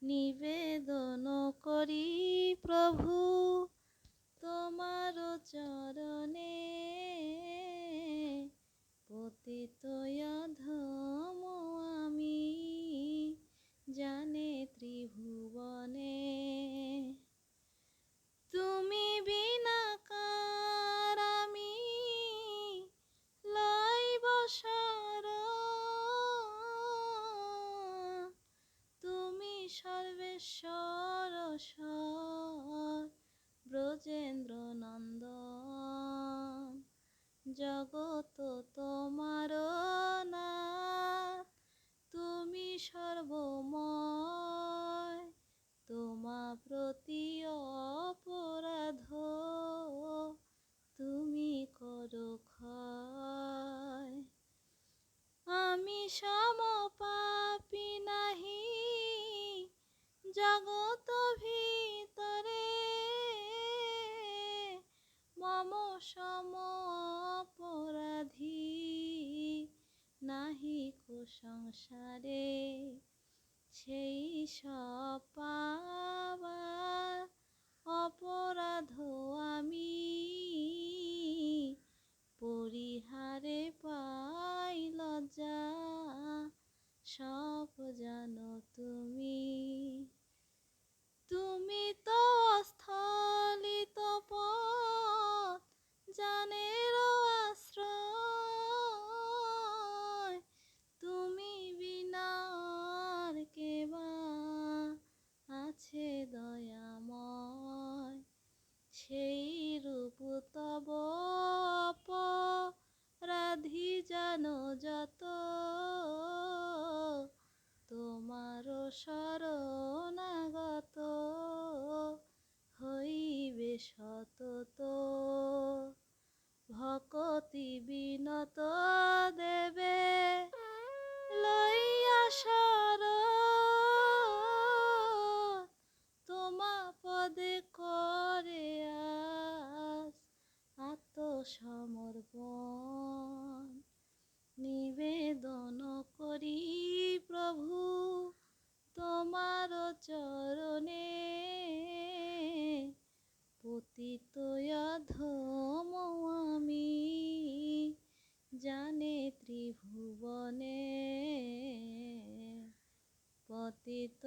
নিবেদন করি প্রভু তোমার চরণে, পতিত অধম আমি জানে ত্রিভুবনে। তুমি বিনা কার আমি লইব শরণ, তুমি সর্বেশ্বর ব্রজেন্দ্র নন্দন। জগত তোমার নাথ, তুমি সর্বময়, তোমা প্রতি অপরাধ তুমি করো ক্ষয়। আমি সম পাপী নাহি জগত ভিতরে, মম সম অপরাধী নাহি কো সংসারে। সেই সব পাবার অপরাধ আমি পরিহারে পাই লজ্জা, সব জানো তুমি। তুমি তো স্থলিত পথ জানের আশ্রয়, তুমি বিনার কেবা আছে দয়াময়। সেই রূপ তব অপরাধী জানো যত, তোমার শরণাগত হইবে সতত। ভকতি বিনত দেবে লইয়া শরণ, তোমা পদে করে আস আত্মসমর্পণ। নিবেদন করি প্রভু তোমার চরণে, পতিত অধম আমি জানে ত্রিভুবনে। পতিত